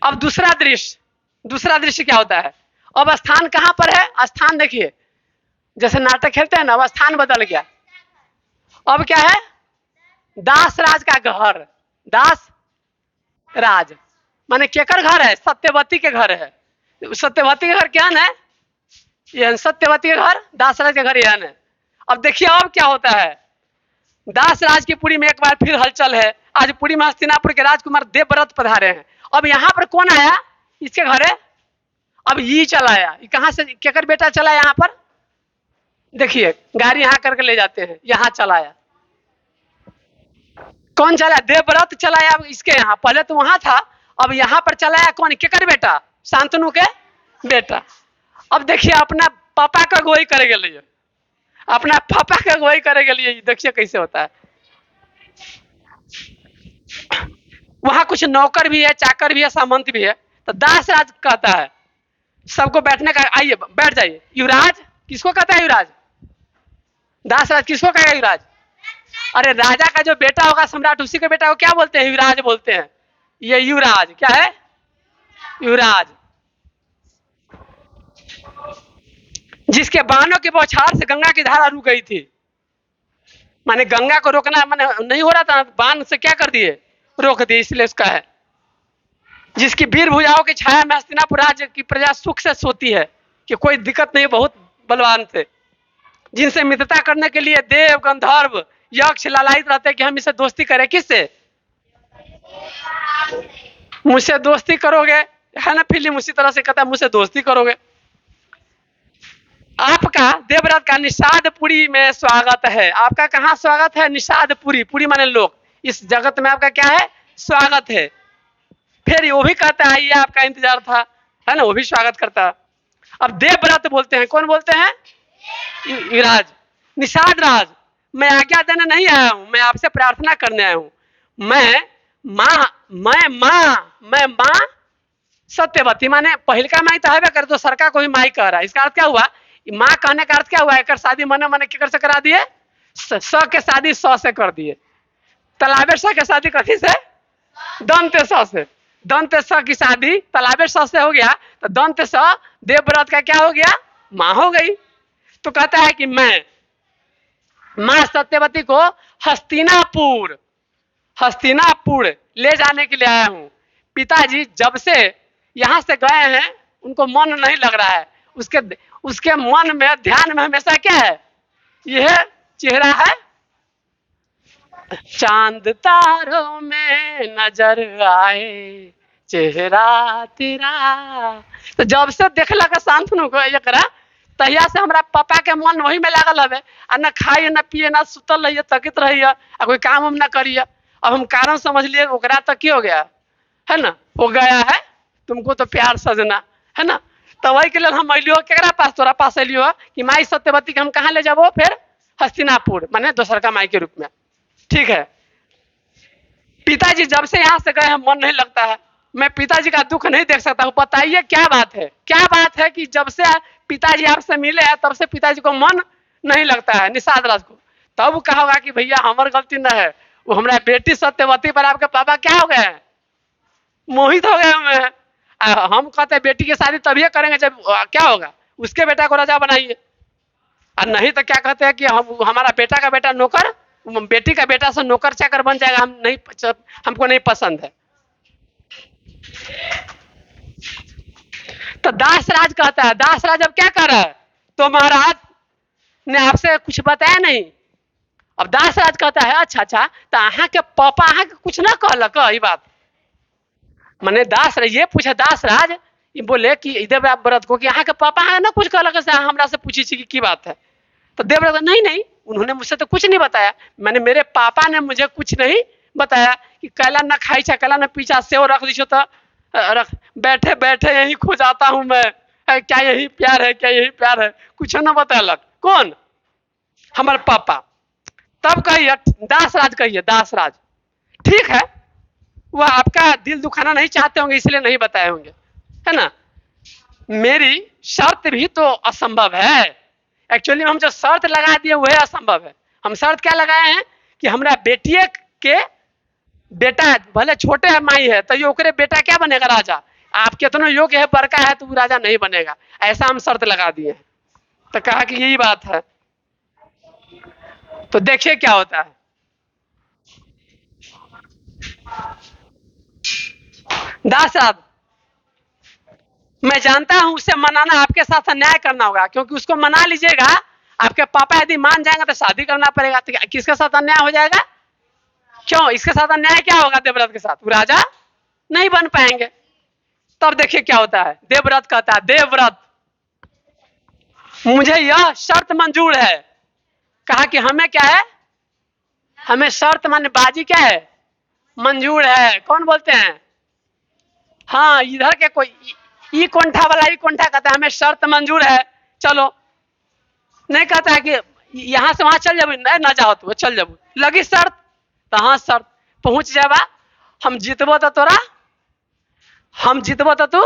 अब दूसरा दृश्य क्या होता है, अब स्थान कहां पर है, स्थान देखिए, जैसे नाटक खेलते हैं ना, अब स्थान बदल गया। अब क्या है, दास राज का घर, दास राज माने केकर घर है, सत्यवती के घर है। सत्यवती के घर क्या है, यह सत्यवती के घर, दास राज के घर यह है। अब देखिए अब क्या होता है, दास राज की पुरी में एक बार फिर हलचल है। आज पुरी में हस्तिनापुर के राजकुमार देवव्रत पधारे हैं। अब यहाँ पर कौन आया, इसके घर है, अब ये चला आया, ये कहां से, केकर बेटा चला यहाँ पर, देखिए गाड़ी यहाँ करके ले जाते हैं, यहाँ चलाया, कौन चला, देवव्रत चलाया। अब इसके यहाँ, पहले तो वहां था, अब यहाँ पर चलाया कौन, केकर बेटा, शांतनु के बेटा। अब देखिए अपना पापा का गोई करे लिए, अपना पापा का गोई करे लिए, देखिए कैसे होता है। वहां कुछ नौकर भी है, चाकर भी है, सामंत भी है। तो दास राज कहता है सबको बैठने का, आइए बैठ जाइए। युवराज किसको कहता है, युवराज, दास राज किसको कहेगा युवराज, अरे राजा का जो बेटा होगा सम्राट, उसी के बेटा को क्या बोलते हैं, युवराज बोलते हैं। ये युवराज क्या है, युवराज, जिसके बाणों के बौछार से गंगा की धारा रुक गई थी। माने गंगा को रोकना माने नहीं हो रहा था, बाण से क्या कर दिए, रोक दिए, इसलिए उसका है। जिसकी वीर भुजाओं की छाया में हस्तिनापुर राज्य की प्रजा सुख से सोती है, कि कोई दिक्कत नहीं, बहुत बलवान थे। जिनसे मित्रता करने के लिए देव गंधर्व यक्ष लालायित रहते हैं कि हम इसे दोस्ती करें, किससे, मुझसे दोस्ती करोगे, है ना फिल्म उसी तरह से कहता है मुझसे दोस्ती करोगे। आपका देवव्रत का निषादपुरी में स्वागत है। आपका कहाँ स्वागत है, निषादपुरी, पुरी माने लोग, इस जगत में आपका क्या है, स्वागत है। फिर वो भी कहता है ये आपका इंतजार था, है ना, वो भी स्वागत करता है। अब देवव्रत बोलते हैं, कौन बोलते हैं, युवराज, निषाद राज, मैं आज्ञा देने नहीं आया हूं, मैं आपसे प्रार्थना करने आया हूं। मैं माँ सत्यवती, माने पहिलका माई तो है कर, तो सरका को भी माई कह रहा है। इसका अर्थ क्या हुआ, माँ कहने का अर्थ क्या हुआ, एक शादी मने मने केकर से करा दिए, स के शादी स से कर दिए। तालाबे स के शादी कथी से, दंत स से, दंत स की शादी तालाबे स से हो गया, तो दंत स देवव्रत का क्या हो गया, माँ हो गई। तो कहता है कि मैं माँ सत्यवती को हस्तिनापुर ले जाने के लिए आया हूं। पिताजी जब से यहां से गए हैं, उनको मन नहीं लग रहा है, उसके मन में, ध्यान में हमेशा क्या है, यह चेहरा है, चांद तारों में नजर आए चेहरा तेरा। तो जब से देखला का शांतनु को एकरा, तहिया से हमरा पापा के मन वही में लागल हवे, आ न खाइए न पिए न सुतल रहिए, तकित रहिए, आ कोई काम हम न करिए। अब हम कारण समझ लिए, ओकरा तक की हो गया है ना, हो गया है तुमको तो प्यार सजना, है ना। तो वही के लिए हम अलियो केकरा पास, तोरा पास अलियो कि माई सत्यवती के हम कहाँ ले जाबो, फिर हस्तिनापुर, माने दोसर का माई के रूप में, ठीक है। पिताजी जब से यहाँ से गए हैं मन नहीं लगता है, मैं पिताजी का दुख नहीं देख सकता हूँ। बताइए क्या बात है, क्या बात है कि जब से पिताजी आपसे मिले हैं तब से पिताजी को मन नहीं लगता है, निषाद राज को। तब कहोगा कि भैया हमारी गलती न है, वो हमारा बेटी सत्यवती पर आपके पापा क्या हो गए, मोहित हो गए हमें। हम कहते हैं बेटी की शादी तभी करेंगे जब क्या होगा, उसके बेटा को राजा बनाइए, और नहीं तो क्या कहते हैं कि हमारा बेटा का बेटा नौकर, बेटी का बेटा से नौकर चाकर बन जाएगा, हमको नहीं पसंद है। तो दास राज कहता है, दास राज अब क्या कर रहा है, तो महाराज ने आपसे कुछ बताया नहीं, अब दासराज कहता है अच्छा अच्छा तो अहाँ के पापा अहाँ के कुछ ना कहलक ई बात। मैंने दासराज ये पूछा, दासराज ये बोले कि देवव्रत को कि अहाँ के पापा अहाँ ना कुछ कहलक से हमरा से पूछी छी कि की बात है। तो देवव्रत नहीं नहीं उन्होंने मुझसे तो कुछ नहीं बताया, मैंने मेरे पापा ने मुझे कुछ नहीं बताया कि कैला न खाई छा कैला न पीछा सेव रख दी तो रख बैठे बैठे यही खो जाता हूं मैं, क्या यही प्यार है क्या यही प्यार है, कुछ न बतालक। कौन? हमारे पापा। तब कहिए दासराज, कहिए दासराज ठीक है वह आपका दिल दुखाना नहीं चाहते होंगे इसलिए नहीं बताए होंगे, है ना। मेरी शर्त भी तो असंभव है। एक्चुअली हम जो शर्त लगा दिए वह असंभव है। हम शर्त क्या लगाए हैं कि हमरा बेटिए के बेटा भले छोटे माई है तो ये ओकरे बेटा क्या बनेगा राजा, आप कितना योग्य है बड़का है तो वो राजा नहीं बनेगा, ऐसा हम शर्त लगा दिए हैं। तो कहा कि यही बात है। तो देखिए क्या होता है। दासराज मैं जानता हूं उसे मनाना आपके साथ अन्याय करना होगा, क्योंकि उसको मना लीजिएगा आपके पापा यदि मान जाएंगे तो शादी करना पड़ेगा, तो किसके साथ अन्याय हो जाएगा? क्यों इसके साथ अन्याय क्या होगा? देवव्रत के साथ वो राजा नहीं बन पाएंगे। तब देखिए क्या होता है। देवव्रत कहता है, देवव्रत मुझे यह शर्त मंजूर है। कहा कि हमें क्या है, हमें शर्त माने बाजी क्या है, मंजूर है। कौन बोलते हैं? हाँ इधर के कोई ई कोंठा वाला ई कोंठा कहता है हमें शर्त मंजूर है, चलो। नहीं कहता है कि यहाँ से वहां चल जाबू, नहीं ना जाओ तू चल जाबू, लगी शर्त तो हाँ शर्त पहुंच जाबा, हम जीतबो तो तोरा, हम जीतबो तो तू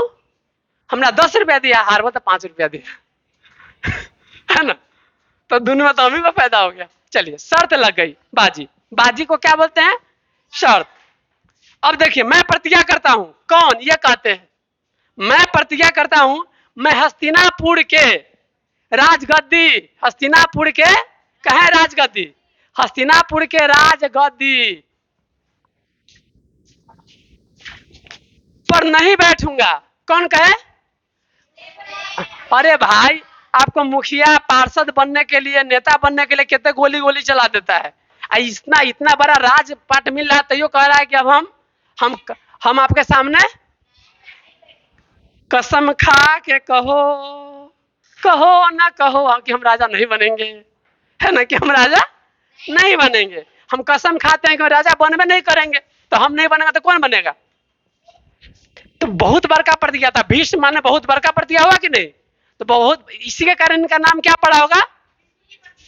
हमरा 10 रुपया दिया, हारबो तो 5 रुपया दिया है ना। तो दोनों में तो हम ही को फायदा हो गया। चलिए शर्त लग गई, बाजी। बाजी को क्या बोलते हैं? शर्त। अब देखिए मैं प्रतिज्ञा करता हूं। कौन? ये कहते हैं मैं प्रतिज्ञा करता हूं मैं हस्तिनापुर के राजगद्दी, हस्तिनापुर के कहे राजगद्दी, हस्तिनापुर के राजगद्दी पर नहीं बैठूंगा। कौन कहे? अरे भाई आपको मुखिया पार्षद बनने के लिए, नेता बनने के लिए कितने गोली गोली चला देता है, इतना इतना बड़ा राजपाट मिल रहा है तो कह रहा है कि अब हम हम आपके सामने कसम खा के कहो, कहो ना कहो कि हम राजा नहीं बनेंगे, है ना, कि हम राजा नहीं बनेंगे। हम कसम खाते हैं कि हम राजा बनवे नहीं करेंगे, तो हम नहीं बनेगा तो कौन बनेगा? तो बहुत बड़का प्रतिज्ञा था। भीष्म माने बहुत बड़का प्रतिज्ञा हुआ कि नहीं? तो बहुत, इसी के कारण इनका नाम क्या पड़ा होगा?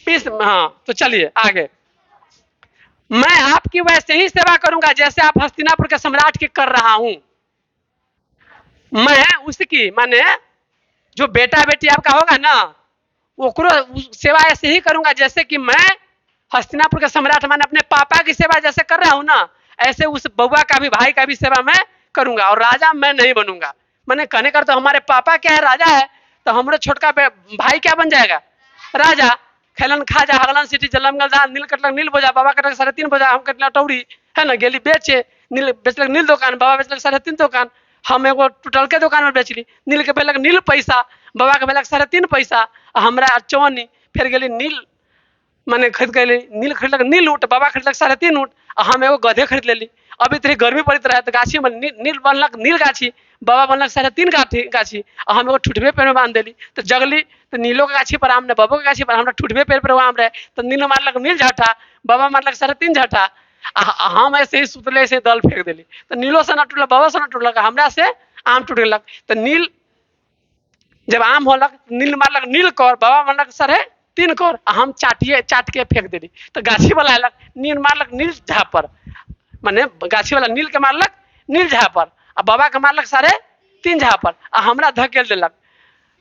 भीष्म। हाँ तो चलिए आगे। मैं आपकी वैसे ही सेवा करूंगा जैसे आप हस्तिनापुर के सम्राट की कर रहा हूं। मैं उसकी माने जो बेटा बेटी आपका होगा ना वो सेवा ऐसे ही करूंगा जैसे कि मैं हस्तिनापुर के सम्राट माने अपने पापा की सेवा जैसे कर रहा हूं ना, ऐसे उस बउआ का भी, भाई का भी सेवा मैं करूंगा, और राजा मैं नहीं बनूंगा। मैंने कहने कर तो हमारे पापा क्या है, राजा है, तो हमारे छोटका भाई क्या बन जाएगा? राजा। खेलन खाजा हगलन सिटी जलम गलदा नील कटलक नील बोझा, बाबा कटलक 3.5 बोझा, हम कटलक टौड़ी, है ना, गेली बेचे, नील बेचलक नील दुकान, बाबा बेचलक 3.5 दुकान, हम एगो टूटल के दुकान में बेचली, नील के बेलक नील पैसा, बाबा के बेलक 3.5 पैसा, हमरा चौनी, फिर गेली नील मैंने खरीद के नील खरीदलक नील ऊँट, बाबा खरीदलक 3.5 ऊँट, हम एगो गधे खरीद लेली। अभी इतनी गर्मी पड़ती रहे तो गाछी में नील बनलक नील गाछी, बाबा बनलक 3.5 गाछी, और हम एगो ठुठवे पेड़ में बांध देली, तो जगली तो नीलो के गाछी पर आम ने, बाबू के गाछी पर हमरा ठुठवे पेड़ पर आम रहे, तो नील मारलक नील झटा, बाबा मारलक 3.5 झटा, हम ऐसे ही सुतले से दल फेंक दिली, तो नीलो से न टूटल, बाबा से न टूटलक, हमरा से आम टूट गलक। तो नील जब आम होलक नील मारलक नील कौर, बाबा मारलक 3.5 कौर, हम चाट के फेंक दिली, तो गाछी वाला आलक नील मारलक नील झापर, माने गाछी वाला नील के मारलक नील झापर, आ बाबा के मारलक 3.5 झापर, आ हमरा धकेल दिलक,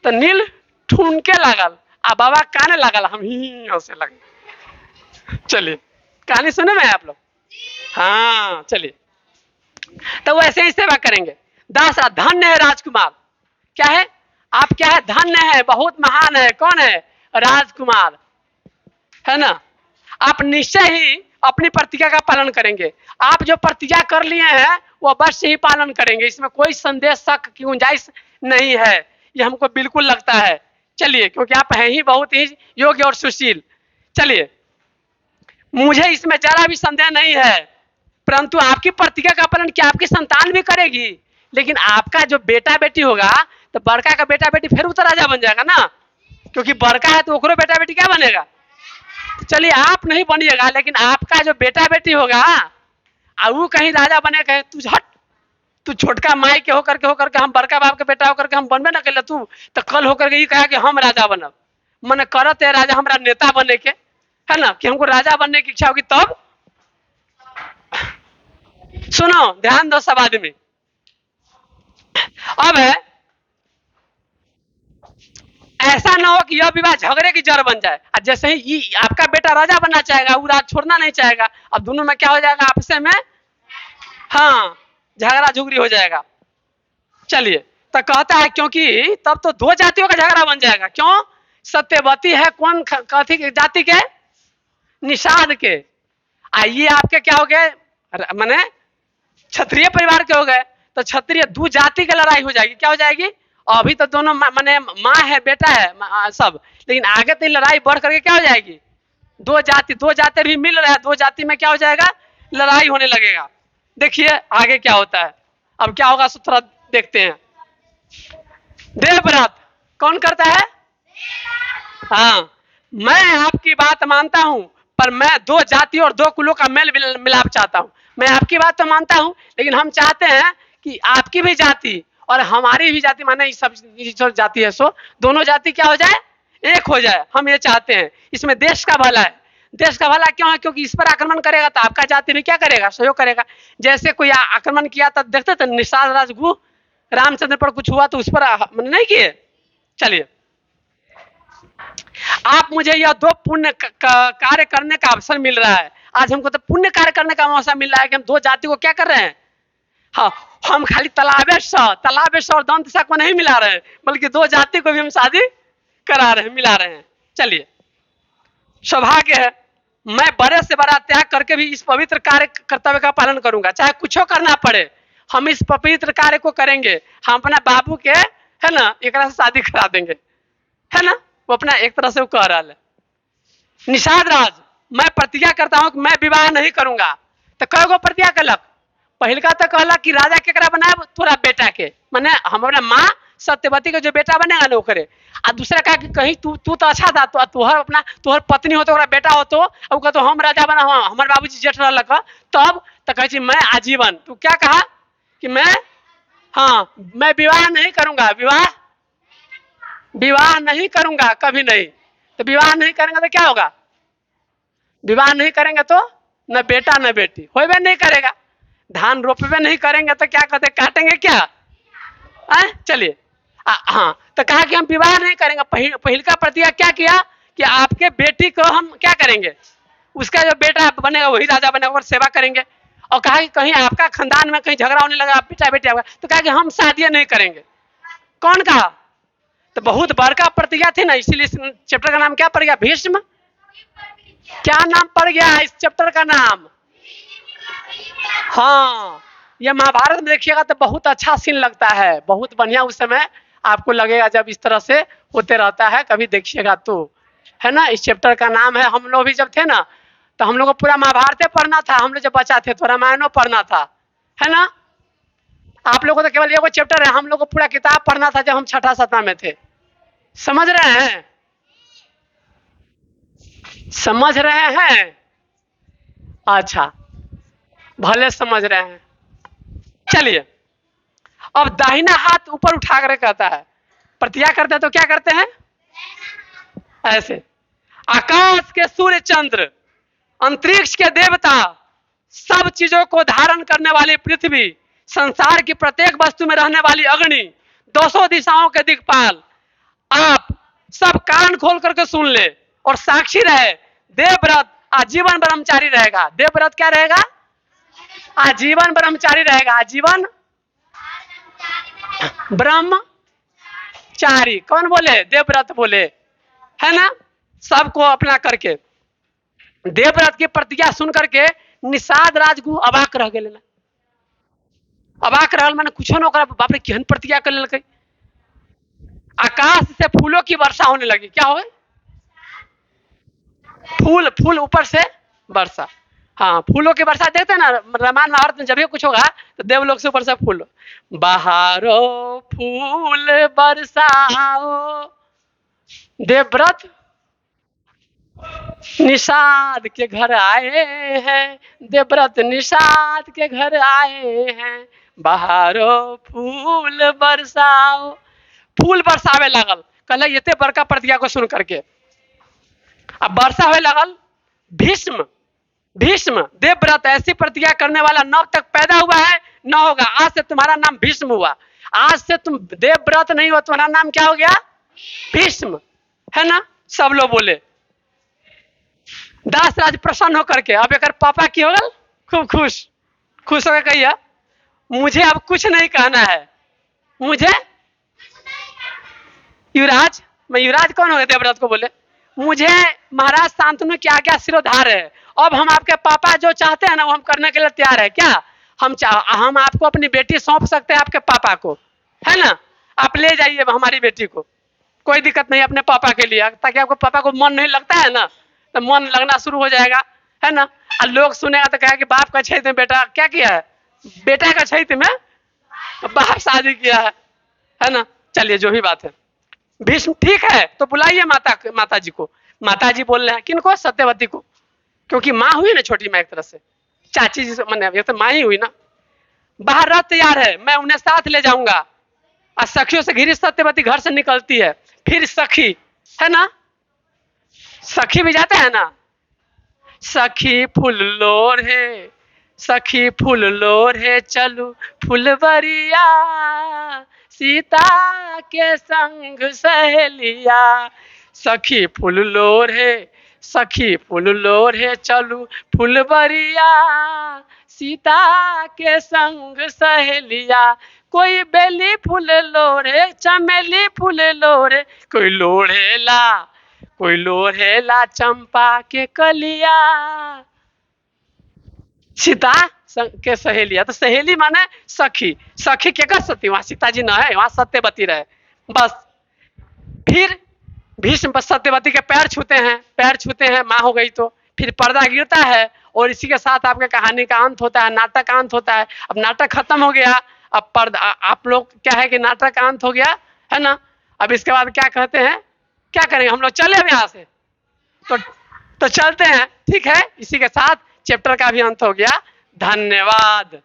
तो नील ठुनके लागल आ बाबा काने लागल, हम ही हंसे लगे। चलिए कहानी सुने में आप लोग? हाँ चलिए। तो वैसे ही सेवा करेंगे। दास धन्य है राजकुमार, क्या है? आप क्या है? धन्य है, बहुत महान है। कौन है? राजकुमार, है ना। आप निश्चय ही अपनी प्रतिज्ञा का पालन करेंगे। आप जो प्रतिज्ञा कर लिए हैं वो अवश्य ही पालन करेंगे, इसमें कोई संदेह शक की गुंजाइश नहीं है, ये हमको बिल्कुल लगता है। चलिए क्योंकि आप हैं ही बहुत ही योग्य और सुशील। चलिए मुझे इसमें जरा भी संदेह नहीं है, परंतु आपकी प्रतिज्ञा का पालन क्या आपकी संतान भी करेगी, लेकिन आपका जो बेटा बेटी होगा तो बड़का का बेटा बेटी फिर तो राजा बन जाएगा ना, क्योंकि बड़का है तो ओकरो बेटा बेटी क्या बनेगा। चलिए आप नहीं बनिएगा, लेकिन आपका जो बेटा बेटी होगा वो कहीं राजा बनेगा, तू हट, तू छोटका माई के होकर के हम बड़का बाप के बेटा होकर के हम बनबे ना कर तू, तो कल होकर के ये कहा कि हम राजा बनब, मन करत है राजा हमारा नेता बनने के, है ना, कि हमको राजा बनने की इच्छा होगी तब। सुनो ध्यान दो सब आदमी, अब है ऐसा ना हो कि यह विवाह झगड़े की जड़ बन जाए, जैसे ही आपका बेटा राजा बनना चाहेगा वो राज छोड़ना नहीं चाहेगा, अब दोनों में क्या हो जाएगा आपस में, हाँ झगड़ा झुगड़ी हो जाएगा। चलिए तो कहता है क्योंकि तब तो दो जातियों का झगड़ा बन जाएगा, क्यों, सत्यवती है कौन कथी जाति के, निषाद के, आइए आपके क्या हो गए माने क्षत्रिय परिवार के हो गए, तो क्षत्रिय दो जाति की लड़ाई हो जाएगी, क्या हो जाएगी, अभी तो दोनों माने माँ है बेटा है सब, लेकिन आगे तो लड़ाई बढ़ करके क्या हो जाएगी, दो जाति भी मिल रहा है, दो जाति में क्या हो जाएगा, लड़ाई होने लगेगा। देखिए आगे क्या होता है, अब क्या होगा सो थोड़ा देखते हैं। देवव्रत कौन करता है, हाँ मैं आपकी बात मानता हूं, पर मैं दो जाति और दो कुलों का मेल मिलाप चाहता हूं, मैं आपकी बात तो मानता हूं, लेकिन हम चाहते हैं कि आपकी भी जाति और हमारी भी जाति, माने सब जो जाति है सो दोनों जाति क्या हो जाए, एक हो जाए, हम ये चाहते हैं, इसमें देश का भला है। देश का भला क्यों है, क्योंकि इस पर आक्रमण करेगा तो आपका जाति भी क्या करेगा, सहयोग करेगा। जैसे कोई आक्रमण किया तब देखते थे निषाद राजगुरु रामचंद्र पर कुछ हुआ तो उस पर नहीं किए। चलिए आप मुझे यह दो पुण्य कार्य करने का अवसर मिल रहा है, आज हमको तो पुण्य कार्य करने का मौका मिल रहा है कि हम दो जाति को क्या कर रहे हैं, हाँ हम खाली तालाबेश और दंत को नहीं मिला रहे हैं, बल्कि दो जाति को भी हम शादी करा रहे हैं, मिला रहे हैं। चलिए सौभाग्य है, मैं बड़े से बड़ा त्याग करके भी इस पवित्र कार्य कर्तव्य का पालन करूंगा, चाहे कुछ करना पड़े हम इस पवित्र कार्य को करेंगे। हम अपना बाबू के है ना एक से शादी करा देंगे, है ना, वो अपना एक तरह से वो कह रहा है। निषाद राज मैं प्रतिज्ञा करता हूं कि मैं विवाह नहीं करूंगा, तो कई गो प्रतिज्ञा कलक, पहिलका तो कहला कि राजा केकरा बनाए, तोरा बेटा के, माने हमारे माँ सत्यवती के जो बेटा बनेगा ना करे, आ दूसरा कहा कि कहीं तू तो अच्छा था, तो तुहर अपना तुहर पत्नी हो तो बेटा हो तो अब कह तो हम राजा बना, हमारे बाबूजी जेठ रहलक तब तो कहे मैं आजीवन, तू क्या कहा कि मैं, हाँ मैं विवाह नहीं करूंगा, विवाह नहीं करूंगा कभी नहीं, तो विवाह नहीं करेंगे तो क्या होगा, विवाह नहीं करेंगे तो न बेटा न बेटी होबे नहीं करेगा, धान रोपबे नहीं करेंगे तो क्या कहते काटेंगे क्या, चलिए हाँ तो कहा कि हम विवाह नहीं करेंगे। पहिल का प्रतिज्ञा क्या किया कि आपके बेटी को हम क्या करेंगे, उसका जो बेटा बनेगा वही राजा बनेगा और सेवा करेंगे, और कहा कि कहीं आपका खानदान में कहीं झगड़ा होने लगा बेटा बेटी होगा तो कहा कि हम शादी नहीं करेंगे। कौन कहा, तो बहुत बड़का प्रतिज्ञा थी ना, इसीलिए इस चैप्टर का नाम क्या पड़ गया, भीष्म, क्या नाम पड़ गया इस चैप्टर का नाम, हाँ ये महाभारत में देखिएगा तो बहुत अच्छा सीन लगता है, बहुत बढ़िया उस समय आपको लगेगा जब इस तरह से होते रहता है, कभी देखिएगा तो, है ना। इस चैप्टर का नाम है, हम लोग भी जब थे ना तो हम लोग को पूरा महाभारत पढ़ना था, हम लोग जब बच्चा थे तो रामायणों पढ़ना था, है ना। आप लोगों को तो केवल एक चैप्टर है, हम लोग को पूरा किताब पढ़ना था जब हम छठा सतमा में थे, समझ रहे हैं, समझ रहे हैं, अच्छा भले समझ रहे हैं। चलिए अब दाहिना हाथ ऊपर उठा कर कहता है, प्रतिज्ञा करते हैं तो क्या करते हैं, ऐसे, आकाश के सूर्य चंद्र, अंतरिक्ष के देवता, सब चीजों को धारण करने वाली पृथ्वी, संसार की प्रत्येक वस्तु में रहने वाली अग्नि, 200 दिशाओं के दिक्पाल, आप सब कान खोल करके सुन ले और साक्षी रहे, देवव्रत आजीवन ब्रह्मचारी रहेगा। देवव्रत क्या रहेगा, आजीवन ब्रह्मचारी रहेगा, आजीवन ब्रह्मचारी, कौन बोले, देवव्रत बोले, है ना। सबको अपना करके देवव्रत की प्रतिज्ञा सुन करके निषाद राजगुरु अबाक रह गए, अबाक रहल मैंने कुछ न कर, बाप रे केहन प्रतिज्ञा कर लेलकै। आकाश से फूलों की वर्षा होने लगी, क्या हो, फूल ऊपर से वर्षा। हाँ, फूलों की वर्षा देखते हैं ना रामायण महाभारत में, जब भी कुछ होगा तो देवलोक से ऊपर से फूल, बहारो फूल बरसाओ, देवव्रत निषाद के घर आए हैं, देवव्रत निषाद के घर आए हैं, बहारो फूल बरसाओ। फूल बरसावे लागल, कहले एते बड़का प्रतिज्ञा को सुन करके। अब वर्षा होए लगल, भीष्म भीष्म देवव्रत ऐसी प्रतिज्ञा करने वाला न तक पैदा हुआ है न होगा, आज से तुम्हारा नाम भीष्म हुआ, आज से तुम देवव्रत नहीं हो, तुम्हारा नाम क्या हो गया? भीष्म, है ना? सब लोग बोले। दासराज प्रसन्न होकर के, अब एक पापा की हो गल खूब खुश, खुश होकर कहिए मुझे अब कुछ नहीं कहना है, मुझे युवराज, मैं युवराज कौन हो गए? देवव्रत को बोले मुझे महाराज शांतनु की आज्ञा सिरोधार है, अब हम आपके पापा जो चाहते हैं ना वो हम करने के लिए तैयार है। क्या हम आपको अपनी बेटी सौंप सकते हैं आपके पापा को, है ना? आप ले जाइए हमारी बेटी को, कोई दिक्कत नहीं अपने पापा के लिए, ताकि आपको पापा को मन नहीं लगता है ना तो मन लगना शुरू हो जाएगा, है ना? और लोग सुनेगा तो कहेगा कि बाप का क्षेत्र में बेटा क्या किया है, बेटा का क्षेत्र में बाप शादी किया है ना? चलिए जो भी बात है, भीष्म ठीक है तो बुलाइए माता जी को। माता जी बोल रहे हैं किनको? सत्यवती को, क्योंकि माँ हुई ना छोटी माँ एक तरह से, चाची जी से मैंने तो माँ ही हुई ना। बाहर रथ तैयार है, मैं उन्हें साथ ले जाऊंगा। और सखियों से घिरी सत्यवती घर से निकलती है, फिर सखी, है ना? सखी भी जाते हैं ना, सखी फुल्लोर है, सखी फुल्लोर है चलू फुलवरिया, सीता के संग सहेलिया, सखी फुल्लोर है, सखी फुल्लोर है चलू फुलवरिया, सीता के संग सहेलिया, कोई बेली फूल लोरे चमेली फूल लोरे, कोई लोढ़ेला, कोई लोढ़ेला चंपा के कलिया, सीता के सहेलिया। तो सहेली माने सखी, सखी के कर सती, वहां सीता जी न है, वहां सत्यवती रहे बस। फिर भीष्म सत्यवती के पैर छूते हैं, पैर छूते हैं, माँ हो गई तो फिर पर्दा गिरता है और इसी के साथ आपके कहानी का अंत होता है, नाटक का अंत होता है। अब नाटक खत्म हो गया, अब पर्दा, आप लोग क्या है कि नाटक का अंत हो गया, है ना? अब इसके बाद क्या कहते हैं, क्या करेंगे हम लोग? चले अब यहाँ से, तो चलते हैं, ठीक है? इसी के साथ चैप्टर का भी अंत हो गया। धन्यवाद।